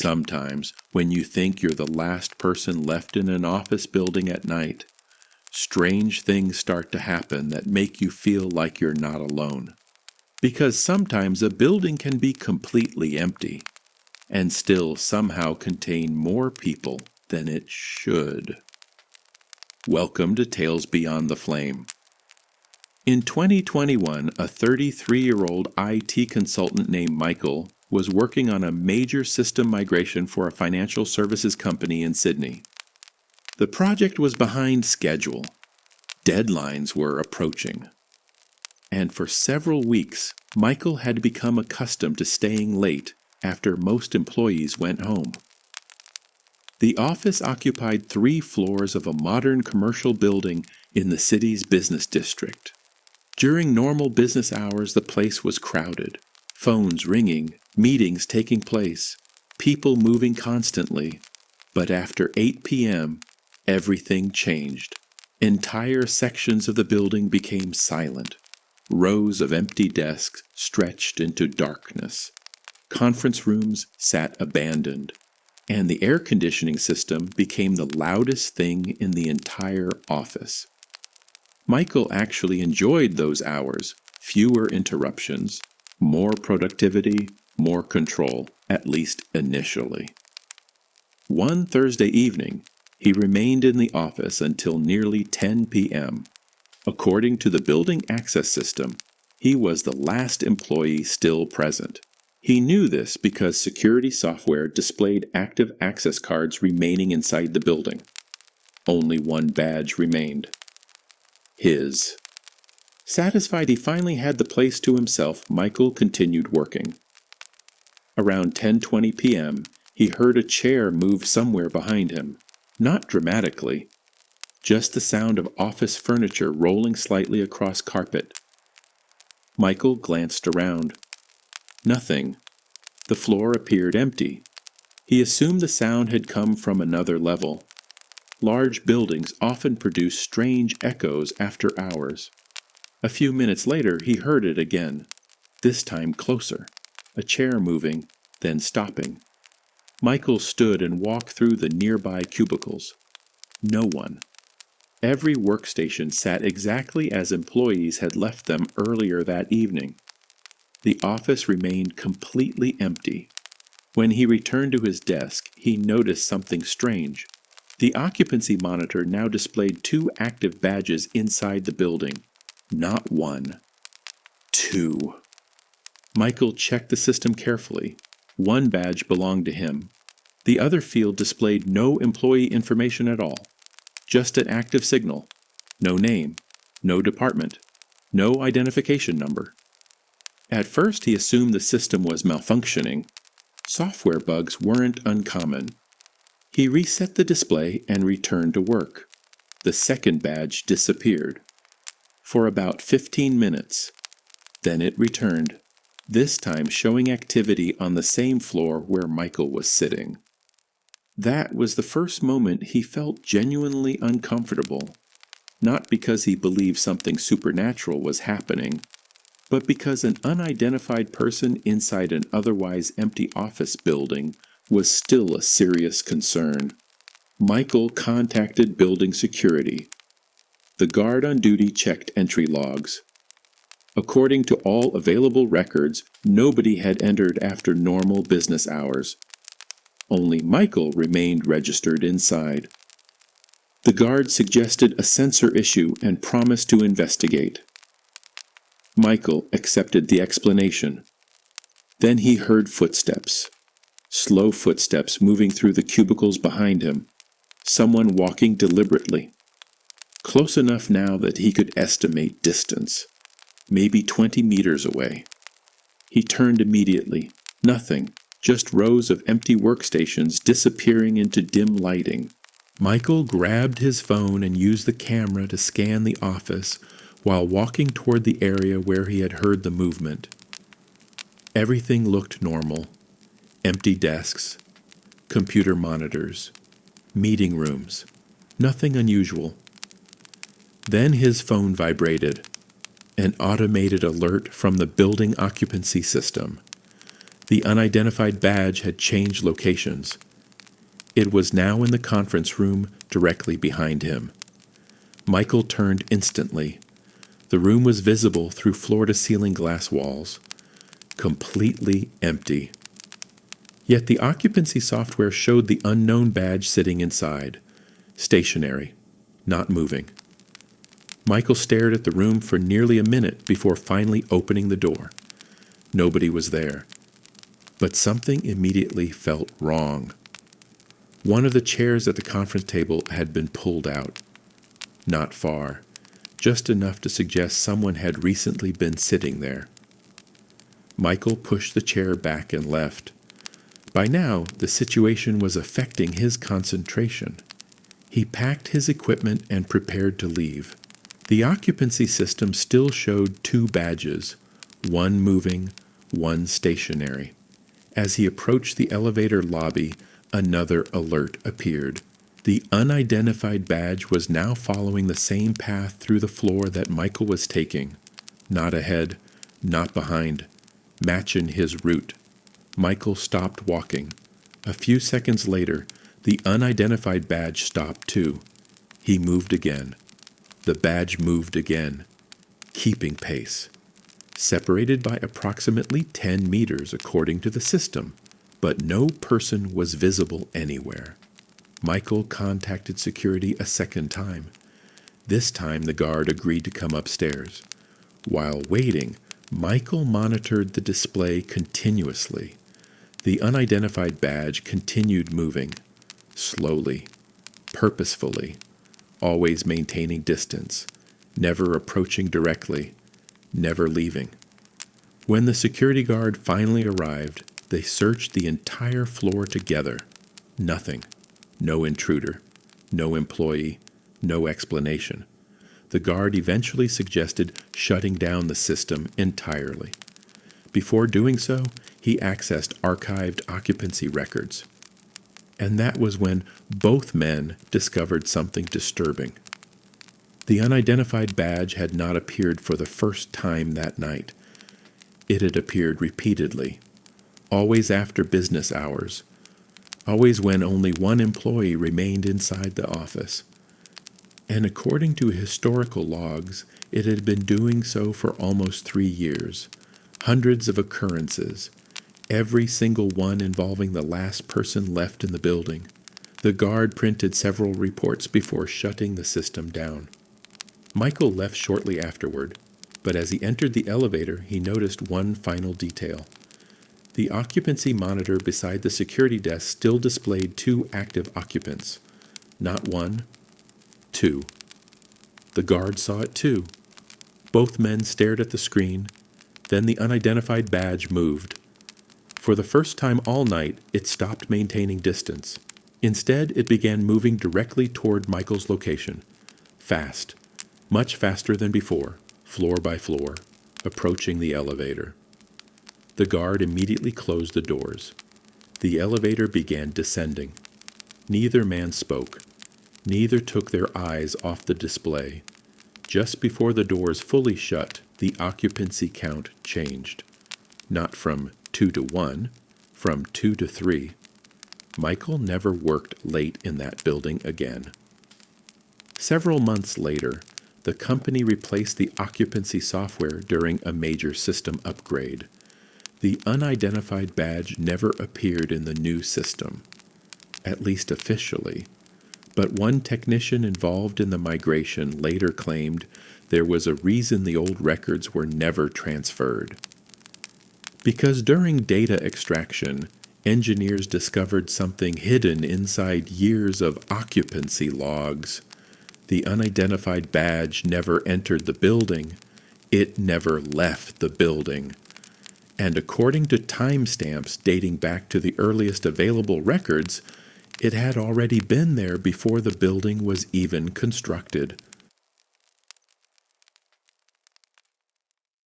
Sometimes, when you think you're the last person left in an office building at night, strange things start to happen that make you feel like you're not alone. Because sometimes a building can be completely empty, and still somehow contain more people than it should. Welcome to Tales Beyond the Flame. In 2021, a 33-year-old IT consultant named Michael was working on a major system migration for a financial services company in Sydney. The project was behind schedule. Deadlines were approaching. And for several weeks, Michael had become accustomed to staying late after most employees went home. The office occupied 3 floors of a modern commercial building in the city's business district. During normal business hours, the place was crowded, phones ringing, meetings taking place, people moving constantly. But after 8 p.m., everything changed. Entire sections of the building became silent. Rows of empty desks stretched into darkness. Conference rooms sat abandoned, and the air conditioning system became the loudest thing in the entire office. Michael actually enjoyed those hours, fewer interruptions, more productivity, more control, at least initially. One Thursday evening, he remained in the office until nearly 10 p.m. According to the building access system, he was the last employee still present. He knew this because security software displayed active access cards remaining inside the building. Only one badge remained. His. Satisfied he finally had the place to himself, Michael continued working. Around 10:20 p.m., he heard a chair move somewhere behind him. Not dramatically, just the sound of office furniture rolling slightly across carpet. Michael glanced around. Nothing. The floor appeared empty. He assumed the sound had come from another level. Large buildings often produce strange echoes after hours. A few minutes later, he heard it again, this time closer, a chair moving, then stopping. Michael stood and walked through the nearby cubicles. No one. Every workstation sat exactly as employees had left them earlier that evening. The office remained completely empty. When he returned to his desk, he noticed something strange. The occupancy monitor now displayed 2 active badges inside the building. Not 1. 2. Michael checked the system carefully. 1 badge belonged to him. The other field displayed no employee information at all. Just an active signal. No name. No department. No identification number. At first, he assumed the system was malfunctioning. Software bugs weren't uncommon. He reset the display and returned to work. The second badge disappeared. For about 15 minutes. Then it returned, this time showing activity on the same floor where Michael was sitting. That was the first moment he felt genuinely uncomfortable, not because he believed something supernatural was happening, but because an unidentified person inside an otherwise empty office building was still a serious concern. Michael contacted building security. The guard on duty checked entry logs. According to all available records, nobody had entered after normal business hours. Only Michael remained registered inside. The guard suggested a sensor issue and promised to investigate. Michael accepted the explanation. Then he heard footsteps. Slow footsteps moving through the cubicles behind him. Someone walking deliberately. Close enough now that he could estimate distance. Maybe 20 meters away. He turned immediately. Nothing. Just rows of empty workstations disappearing into dim lighting. Michael grabbed his phone and used the camera to scan the office while walking toward the area where he had heard the movement. Everything looked normal. Empty desks, computer monitors, meeting rooms. Nothing unusual. Then his phone vibrated. An automated alert from the building occupancy system. The unidentified badge had changed locations. It was now in the conference room directly behind him. Michael turned instantly. The room was visible through floor-to-ceiling glass walls, completely empty. Yet the occupancy software showed the unknown badge sitting inside, stationary, not moving. Michael stared at the room for nearly a minute before finally opening the door. Nobody was there. But something immediately felt wrong. One of the chairs at the conference table had been pulled out. Not far, just enough to suggest someone had recently been sitting there. Michael pushed the chair back and left. By now, the situation was affecting his concentration. He packed his equipment and prepared to leave. The occupancy system still showed two badges, one moving, one stationary. As he approached the elevator lobby, another alert appeared. The unidentified badge was now following the same path through the floor that Michael was taking. Not ahead, not behind, matching his route. Michael stopped walking. A few seconds later, the unidentified badge stopped too. He moved again. The badge moved again, keeping pace. Separated by approximately 10 meters according to the system, but no person was visible anywhere. Michael contacted security a second time. This time the guard agreed to come upstairs. While waiting, Michael monitored the display continuously. The unidentified badge continued moving, slowly, purposefully, always maintaining distance, never approaching directly, never leaving. When the security guard finally arrived, they searched the entire floor together. Nothing. No intruder. No employee. No explanation. The guard eventually suggested shutting down the system entirely. Before doing so, he accessed archived occupancy records. And that was when both men discovered something disturbing. The unidentified badge had not appeared for the first time that night. It had appeared repeatedly, always after business hours, always when only one employee remained inside the office. And according to historical logs, it had been doing so for almost 3 years. Hundreds of occurrences, every single one involving the last person left in the building. The guard printed several reports before shutting the system down. Michael left shortly afterward, but as he entered the elevator, he noticed one final detail. The occupancy monitor beside the security desk still displayed 2 active occupants. Not 1, 2. The guard saw it too. Both men stared at the screen. Then the unidentified badge moved. For the first time all night, it stopped maintaining distance. Instead, it began moving directly toward Michael's location. Fast. Much faster than before, floor by floor, approaching the elevator. The guard immediately closed the doors. The elevator began descending. Neither man spoke. Neither took their eyes off the display. Just before the doors fully shut, the occupancy count changed. Not from 2 to 1, from 2 to 3. Michael never worked late in that building again. Several months later, the company replaced the occupancy software during a major system upgrade. The unidentified badge never appeared in the new system, at least officially, but one technician involved in the migration later claimed there was a reason the old records were never transferred. Because during data extraction, engineers discovered something hidden inside years of occupancy logs. The unidentified badge never entered the building. It never left the building. And according to timestamps dating back to the earliest available records, it had already been there before the building was even constructed.